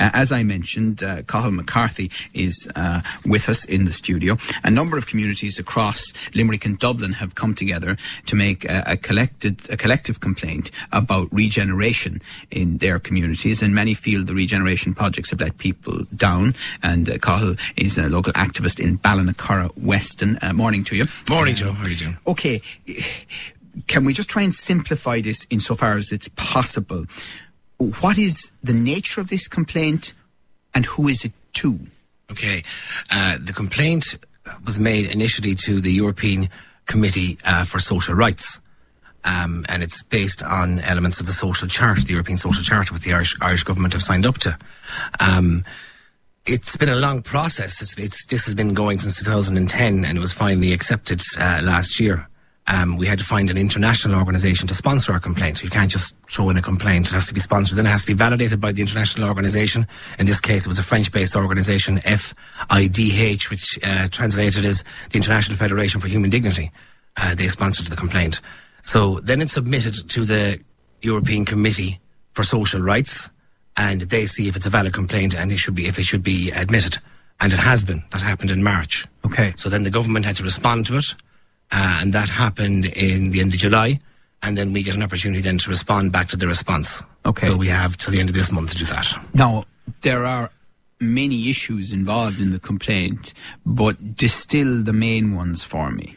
As I mentioned, Cathal McCarthy is with us in the studio. A number of communities across Limerick and Dublin have come together to make a collective complaint about regeneration in their communities, and many feel the regeneration projects have let people down. And Cathal is a local activist in Ballinacurra Weston. Morning to you. Morning, Joe. How are you doing? Okay, can we just try and simplify this insofar as it's possible? What is the nature of this complaint and who is it to? Okay, the complaint was made initially to the European Committee for Social Rights, and it's based on elements of the Social Charter, the European Social Charter, which the Irish government have signed up to. It's been a long process. This has been going since 2010, and it was finally accepted last year. We had to find an international organisation to sponsor our complaint. You can't just throw in a complaint. It has to be sponsored, then it has to be validated by the international organisation. In this case, it was a French-based organisation, FIDH, which translated as the International Federation for Human Dignity. They sponsored the complaint. So then it's submitted to the European Committee for Social Rights, and they see if it's a valid complaint and if it should be admitted. And it has been. That happened in March. Okay. So then the government had to respond to it. And that happened in the end of July, and then we get an opportunity then to respond back to the response. Okay. So we have till the end of this month to do that. Now, there are many issues involved in the complaint, but distill the main ones for me.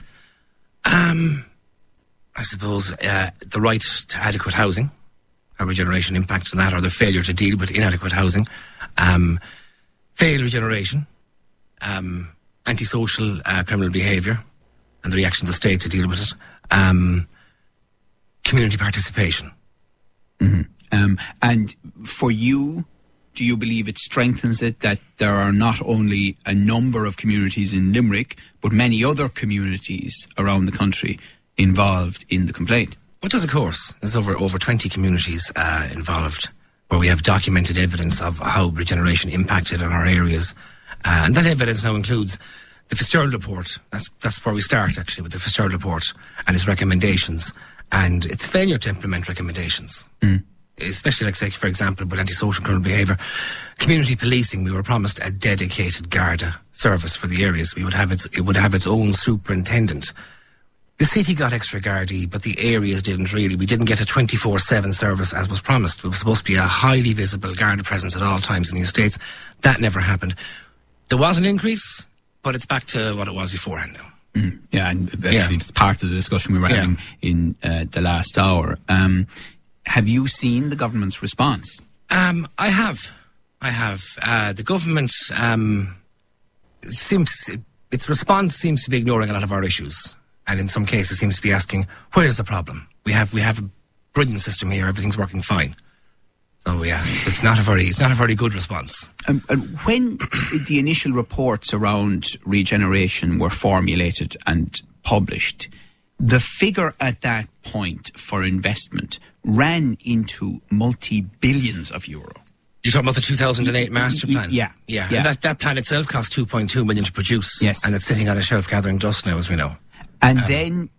I suppose the right to adequate housing, how regeneration impacts on that, or the failure to deal with inadequate housing, failed regeneration, antisocial criminal behaviour, and the reaction of the state to deal with it, community participation. Mm-hmm. And for you, do you believe it strengthens it that there are not only a number of communities in Limerick, but many other communities around the country involved in the complaint? Well, it does, of course. There's over 20 communities involved, where we have documented evidence of how regeneration impacted on our areas. And that evidence now includes the Fitzgerald report. That's where we start, actually, with the Fitzgerald report and its recommendations and its failure to implement recommendations. Especially, like, say, for example, with antisocial criminal behaviour. Community policing, we were promised a dedicated Garda service for the areas. It would have its own superintendent. The city got extra Gardaí, but the areas didn't really. We didn't get a 24/7 service as was promised. It was supposed to be a highly visible Garda presence at all times in the estates. That never happened. There was an increase, but it's back to what it was beforehand now. Yeah, and actually it's part of the discussion we were having in the last hour. Have you seen the government's response? I have. The government its response seems to be ignoring a lot of our issues, and in some cases seems to be asking, where is the problem? We have a brilliant system here. Everything's working fine. So it's not a very good response. And when the initial reports around regeneration were formulated and published, the figure at that point for investment ran into multi-billions of euro. You're talking about the 2008 master plan? Yeah. And that plan itself cost 2.2 million to produce. Yes. And it's sitting on a shelf gathering dust now, as we know. And then,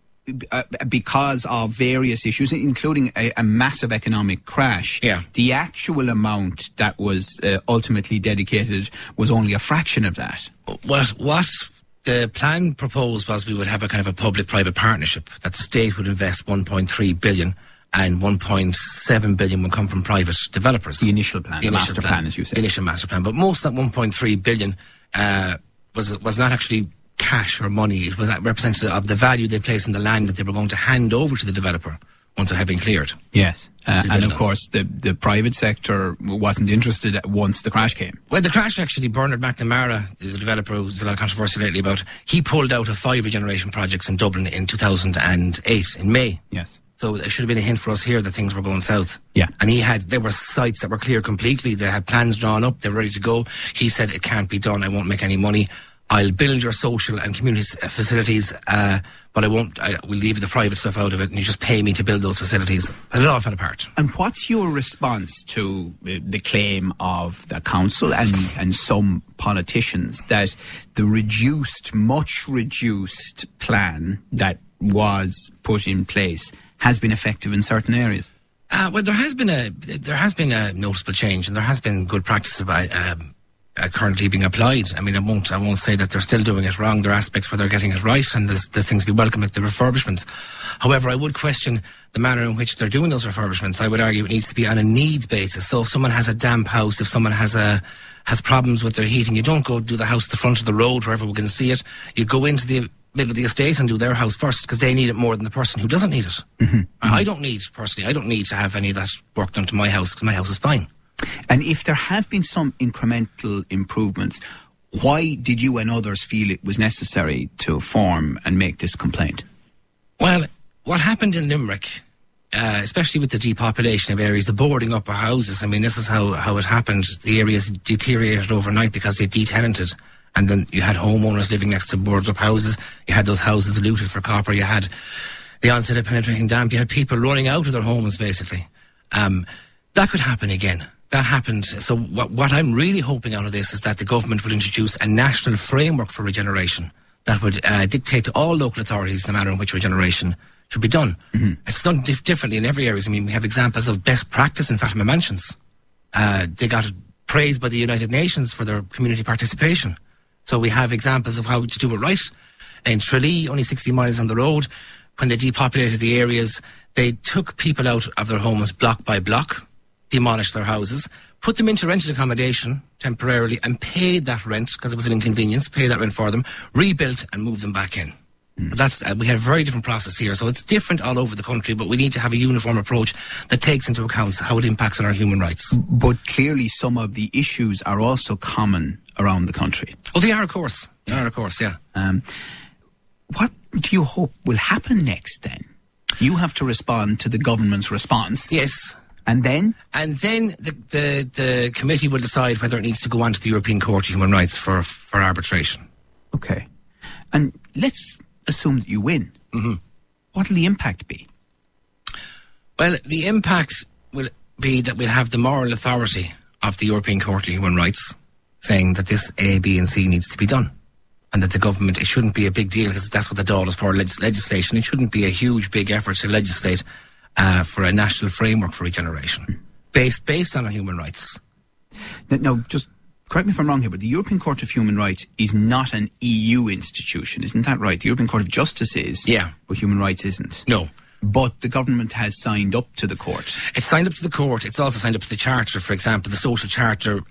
because of various issues, including a massive economic crash, the actual amount that was ultimately dedicated was only a fraction of that. What the plan proposed was we would have a kind of a public-private partnership, that the state would invest 1.3 billion and 1.7 billion would come from private developers. The initial plan, the master plan, as you said. The initial master plan. But most of that 1.3 billion was not actually cash or money. It was representative of the value they placed in the land that they were going to hand over to the developer once it had been cleared. Yes. And of course, the private sector wasn't interested once the crash came. Well, the crash actually, Bernard McNamara, the developer who's a lot of controversy lately about, he pulled out of 5 regeneration projects in Dublin in 2008, in May. Yes. So it should have been a hint for us here that things were going south. Yeah. And there were sites that were clear completely. They had plans drawn up. They were ready to go. He said, it can't be done. I won't make any money. I'll build your social and community facilities, but we'll leave the private stuff out of it, and you just pay me to build those facilities. And it all fell apart. And what's your response to the claim of the council and some politicians that the much reduced plan that was put in place has been effective in certain areas? Well, there has been a noticeable change, and there has been good practice about currently being applied. I mean, I won't say that they're still doing it wrong. There are aspects where they're getting it right, and there's things we welcome like the refurbishments. However, I would question the manner in which they're doing those refurbishments. I would argue it needs to be on a needs basis. So if someone has a damp house, if someone has problems with their heating, you don't go do the house at the front of the road where everyone can see it. You go into the middle of the estate and do their house first, because they need it more than the person who doesn't need it. Mm-hmm. I don't need to have any of that work done to my house, because my house is fine. And if there have been some incremental improvements, why did you and others feel it was necessary to form and make this complaint? Well, what happened in Limerick, especially with the depopulation of areas, the boarding up of houses, I mean, this is how it happened. The areas deteriorated overnight because they detenanted. And then you had homeowners living next to boarded up houses. You had those houses looted for copper. You had the onset of penetrating damp. You had people running out of their homes, basically. That could happen again. That happened. So what I'm really hoping out of this is that the government would introduce a national framework for regeneration that would dictate to all local authorities the manner in which regeneration should be done. Mm-hmm. It's done differently in every area. I mean, we have examples of best practice in Fatima Mansions. They got praised by the United Nations for their community participation. So we have examples of how to do it right. In Tralee, only 60 miles on the road, when they depopulated the areas, they took people out of their homes block by block, demolished their houses, put them into rented accommodation temporarily, and paid that rent, because it was an inconvenience, paid that rent for them, rebuilt and moved them back in. But that's we have a very different process here. So it's different all over the country, but we need to have a uniform approach that takes into account how it impacts on our human rights. But clearly some of the issues are also common around the country. Oh, they are, of course. They are, of course, yeah. What do you hope will happen next, then? You have to respond to the government's response. Yes. And then? And then the committee will decide whether it needs to go on to the European Court of Human Rights for arbitration. Okay. And let's assume that you win. Mm-hmm. What will the impact be? Well, the impact will be that we'll have the moral authority of the European Court of Human Rights saying that this A, B and C needs to be done. And that the government, it shouldn't be a big deal, because that's what the Dáil is for, legislation. It shouldn't be a huge, big effort to legislate for a national framework for regeneration based on our human rights. Now, just correct me if I'm wrong here, but the European Court of Human Rights is not an EU institution, isn't that right? The European Court of Justice is, yeah, but human rights isn't. No. But the government has signed up to the court. It's signed up to the court. It's also signed up to the Charter. For example, the Social Charter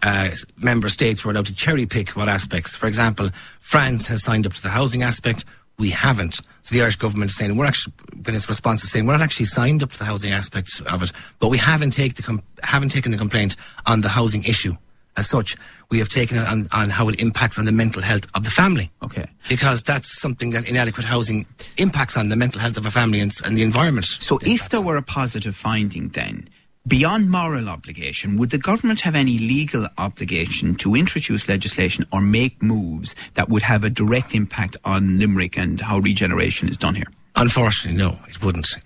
member states were allowed to cherry pick what aspects. For example, France has signed up to the housing aspect. We haven't. So the Irish government is saying, when its response is saying, we're not actually signed up to the housing aspect of it, but we haven't taken the complaint on the housing issue as such. We have taken it on how it impacts on the mental health of the family. Okay. Because that's something that inadequate housing impacts on the mental health of a family and the environment. So if there were a positive finding then, beyond moral obligation, would the government have any legal obligation to introduce legislation or make moves that would have a direct impact on Limerick and how regeneration is done here? Unfortunately, no, it wouldn't.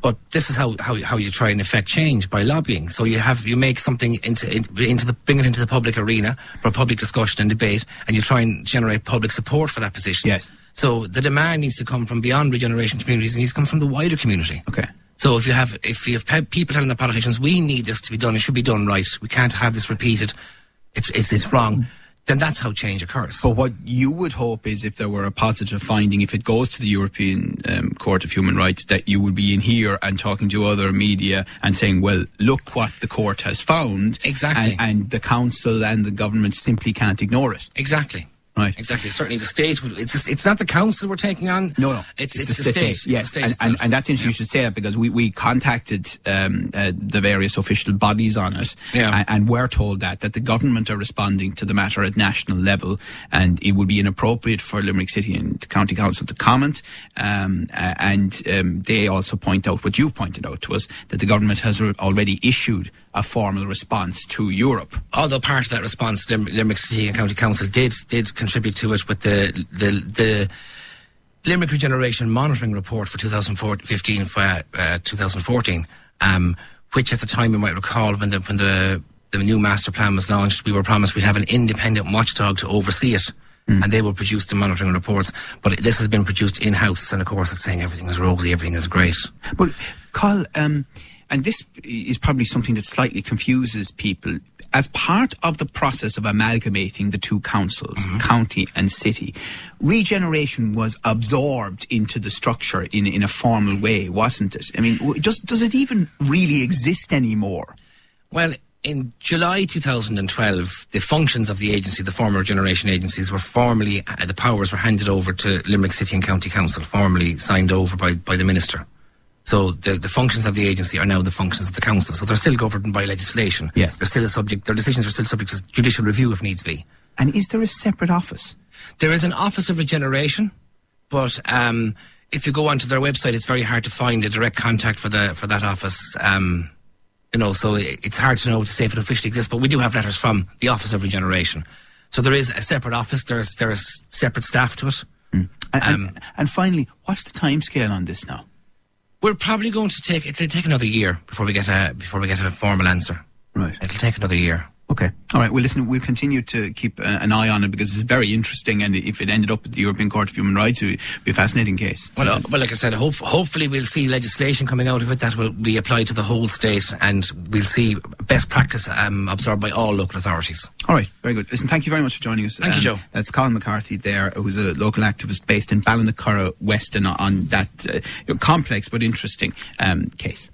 But this is how you try and effect change, by lobbying. So you make something bring it into the public arena for public discussion and debate, and you try and generate public support for that position. Yes. So the demand needs to come from beyond regeneration communities, and needs to come from the wider community. Okay. So if you have people telling the politicians, we need this to be done, it should be done right, we can't have this repeated, it's wrong, then that's how change occurs. But what you would hope is, if there were a positive finding, if it goes to the European Court of Human Rights, that you would be in here and talking to other media and saying, well, look what the court has found. Exactly. And the council and the government simply can't ignore it. Exactly. Right. Exactly. Certainly the state, it's not the council we're taking on. No. It's the state. Yes. And that's interesting you should say that, because we contacted the various official bodies on it. Yeah. And we're told that the government are responding to the matter at national level, and it would be inappropriate for Limerick City and County Council to comment. They also point out what you've pointed out to us, that the government has already issued a formal response to Europe. Although part of that response, Limerick City and County Council did contribute to it with the Limerick Regeneration Monitoring Report for 2014, which at the time, you might recall, when the new master plan was launched, we were promised we'd have an independent watchdog to oversee it. And they will produce the monitoring reports. But this has been produced in-house, and of course it's saying everything is rosy, everything is great. But, Cathal, and this is probably something that slightly confuses people, as part of the process of amalgamating the two councils, county and city, regeneration was absorbed into the structure in a formal way, wasn't it? I mean, does it even really exist anymore? Well, in July 2012, the functions of the agency, the former regeneration agencies, were formally, the powers were handed over to Limerick City and County Council, formally signed over by the Minister. So the functions of the agency are now the functions of the council. So they're still governed by legislation. Yes. They're still their decisions are still subject to judicial review if needs be. And is there a separate office? There is an office of regeneration, but if you go onto their website, it's very hard to find a direct contact for that office. So it's hard to know to say if it officially exists, but we do have letters from the Office of Regeneration. So there is a separate office, there's separate staff to it. And finally, what's the timescale on this now? We're probably going to take another year before we get a formal answer. Right. It'll take another year. Okay. All right. Well, listen, we'll continue to keep an eye on it because it's very interesting, and if it ended up at the European Court of Human Rights, it would be a fascinating case. Well, like I said, hopefully we'll see legislation coming out of it that will be applied to the whole state, and we'll see best practice absorbed by all local authorities. All right. Very good. Listen, thank you very much for joining us. Thank you, Joe. That's Cathal McCarthy there, who's a local activist based in Ballinacurra West, and on that complex but interesting case.